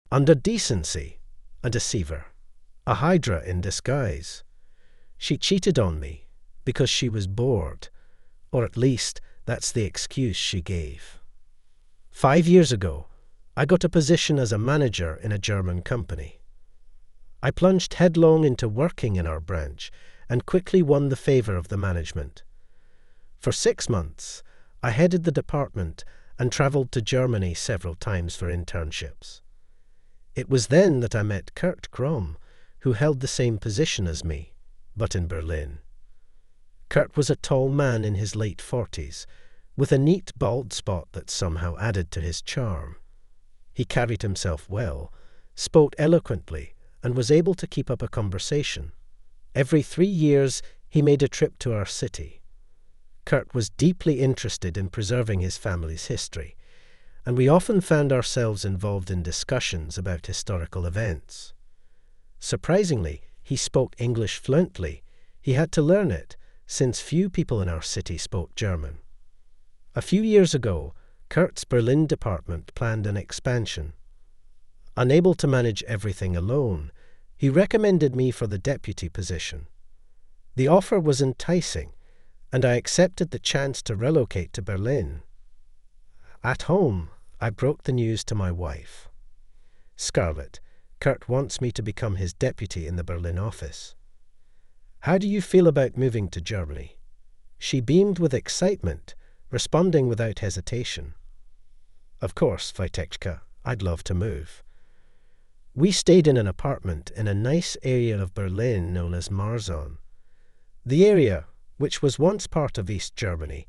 Under decency, a deceiver, a hydra in disguise. She cheated on me because she was bored, or at least that's the excuse she gave. 5 years ago, I got a position as a manager in a German company. I plunged headlong into working in our branch and quickly won the favor of the management. For 6 months, I headed the department and traveled to Germany several times for internships. It was then that I met Kurt Grom, who held the same position as me, but in Berlin. Kurt was a tall man in his late 40s, with a neat bald spot that somehow added to his charm. He carried himself well, spoke eloquently, and was able to keep up a conversation. Every 3 years, he made a trip to our city. Kurt was deeply interested in preserving his family's history, and we often found ourselves involved in discussions about historical events. Surprisingly, he spoke English fluently. He had to learn it, since few people in our city spoke German. A few years ago, Kurt's Berlin department planned an expansion. Unable to manage everything alone, he recommended me for the deputy position. The offer was enticing, and I accepted the chance to relocate to Berlin. At home, I broke the news to my wife. "Scarlett, Kurt wants me to become his deputy in the Berlin office. How do you feel about moving to Germany?" She beamed with excitement, responding without hesitation. "Of course, Wojteczka, I'd love to move." We stayed in an apartment in a nice area of Berlin known as Marzahn. The area, which was once part of East Germany,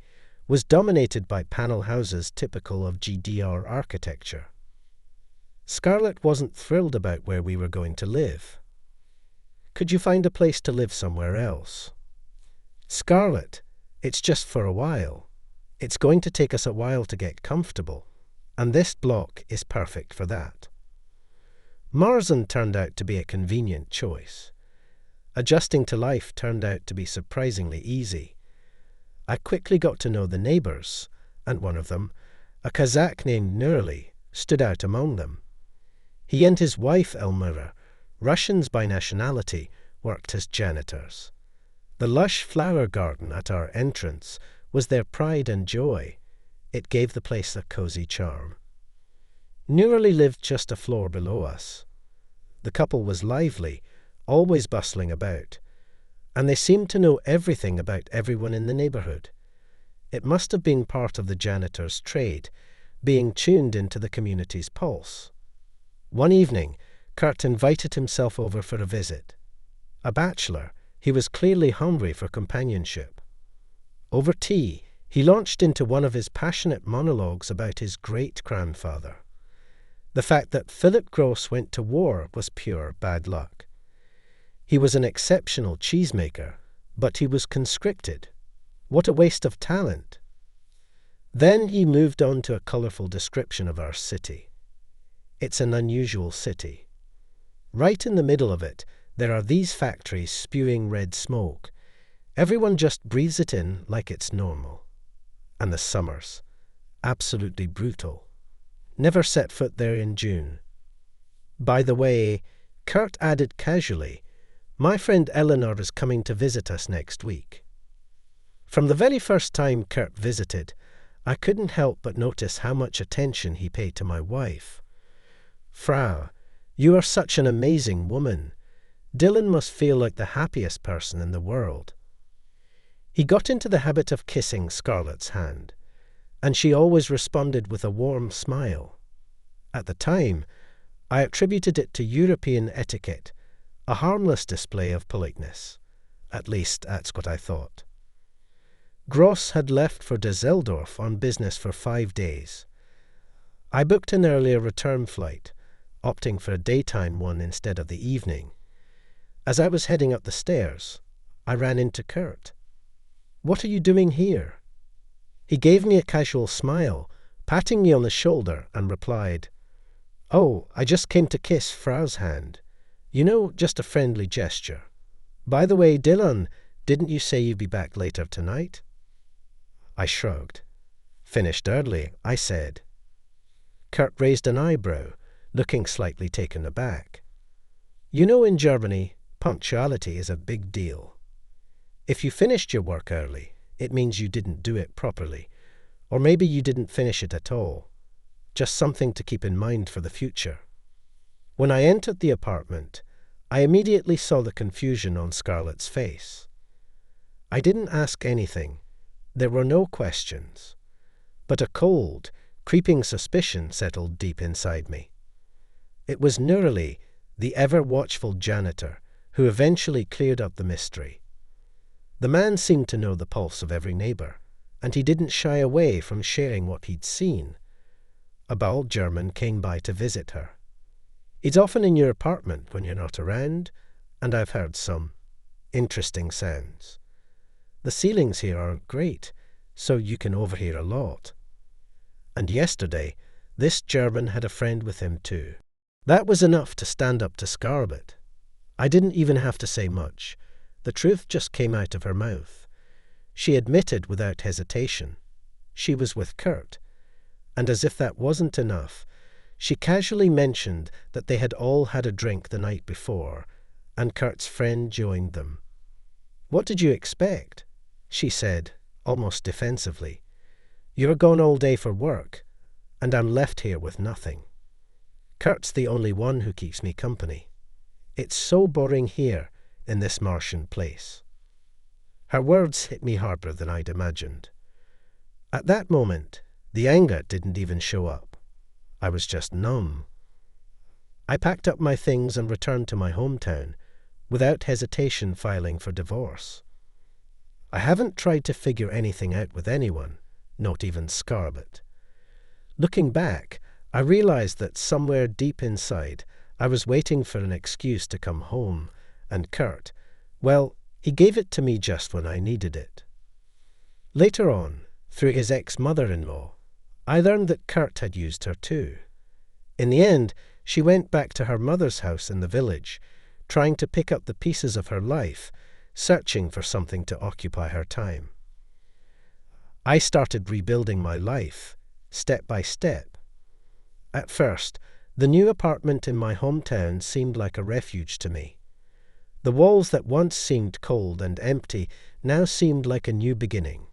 was dominated by panel houses typical of GDR architecture. Scarlett wasn't thrilled about where we were going to live. "Could you find a place to live somewhere else?" "Scarlett, it's just for a while. It's going to take us a while to get comfortable, and this block is perfect for that." Marzahn turned out to be a convenient choice. Adjusting to life turned out to be surprisingly easy. I quickly got to know the neighbors, and one of them, a Kazakh named Nurli, stood out among them. He and his wife Elmira, Russians by nationality, worked as janitors. The lush flower garden at our entrance was their pride and joy. It gave the place a cozy charm. Nurli lived just a floor below us. The couple was lively, always bustling about, and they seemed to know everything about everyone in the neighborhood. It must have been part of the janitor's trade, being tuned into the community's pulse. One evening, Kurt invited himself over for a visit. A bachelor, he was clearly hungry for companionship. Over tea, he launched into one of his passionate monologues about his great-grandfather. The fact that Philip Gross went to war was pure bad luck. He was an exceptional cheesemaker, but he was conscripted. What a waste of talent. Then he moved on to a colourful description of our city. It's an unusual city. Right in the middle of it, there are these factories spewing red smoke. Everyone just breathes it in like it's normal. And the summers, absolutely brutal. Never set foot there in June. By the way, Kurt added casually, "My friend Eleanor is coming to visit us next week." From the very first time Kurt visited, I couldn't help but notice how much attention he paid to my wife. "Frau, you are such an amazing woman. Dylan must feel like the happiest person in the world." He got into the habit of kissing Scarlett's hand, and she always responded with a warm smile. At the time, I attributed it to European etiquette, a harmless display of politeness. At least that's what I thought. Gross had left for Düsseldorf on business for 5 days. I booked an earlier return flight, opting for a daytime one instead of the evening. As I was heading up the stairs, I ran into Kurt. "What are you doing here?" He gave me a casual smile, patting me on the shoulder, and replied, "Oh, I just came to kiss Frau's hand. You know, just a friendly gesture. By the way, Dylan, didn't you say you'd be back later tonight?" I shrugged. "Finished early," I said. Kurt raised an eyebrow, looking slightly taken aback. You know, in Germany, punctuality is a big deal. If you finished your work early, it means you didn't do it properly, or maybe you didn't finish it at all. Just something to keep in mind for the future. When I entered the apartment, I immediately saw the confusion on Scarlett's face. I didn't ask anything. There were no questions. But a cold, creeping suspicion settled deep inside me. It was Nurali, the ever-watchful janitor, who eventually cleared up the mystery. The man seemed to know the pulse of every neighbor, and he didn't shy away from sharing what he'd seen. A bald German came by to visit her. He's often in your apartment when you're not around, and I've heard some interesting sounds. The ceilings here aren't great, so you can overhear a lot. And yesterday, this German had a friend with him too. That was enough to stand up to Scarlett. I didn't even have to say much. The truth just came out of her mouth. She admitted without hesitation. She was with Kurt. And as if that wasn't enough, she casually mentioned that they had all had a drink the night before, and Kurt's friend joined them. "What did you expect?" she said, almost defensively. "You're gone all day for work, and I'm left here with nothing. Kurt's the only one who keeps me company. It's so boring here in this Martian place." Her words hit me harder than I'd imagined. At that moment, the anger didn't even show up. I was just numb. I packed up my things and returned to my hometown, without hesitation filing for divorce. I haven't tried to figure anything out with anyone, not even Scarlett. Looking back, I realized that somewhere deep inside, I was waiting for an excuse to come home, and Kurt, well, he gave it to me just when I needed it. Later on, through his ex-mother-in-law, I learned that Kurt had used her too. In the end, she went back to her mother's house in the village, trying to pick up the pieces of her life, searching for something to occupy her time. I started rebuilding my life, step by step. At first, the new apartment in my hometown seemed like a refuge to me. The walls that once seemed cold and empty now seemed like a new beginning.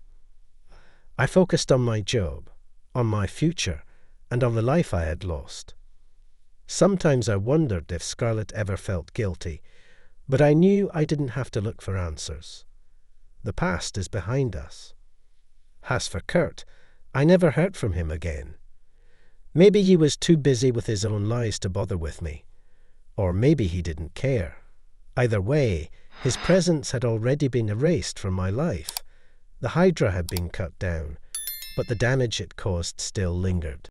I focused on my job, on my future, and on the life I had lost. Sometimes I wondered if Scarlett ever felt guilty, but I knew I didn't have to look for answers. The past is behind us. As for Kurt, I never heard from him again. Maybe he was too busy with his own lies to bother with me, or maybe he didn't care. Either way, his presence had already been erased from my life. The Hydra had been cut down, but the damage it caused still lingered.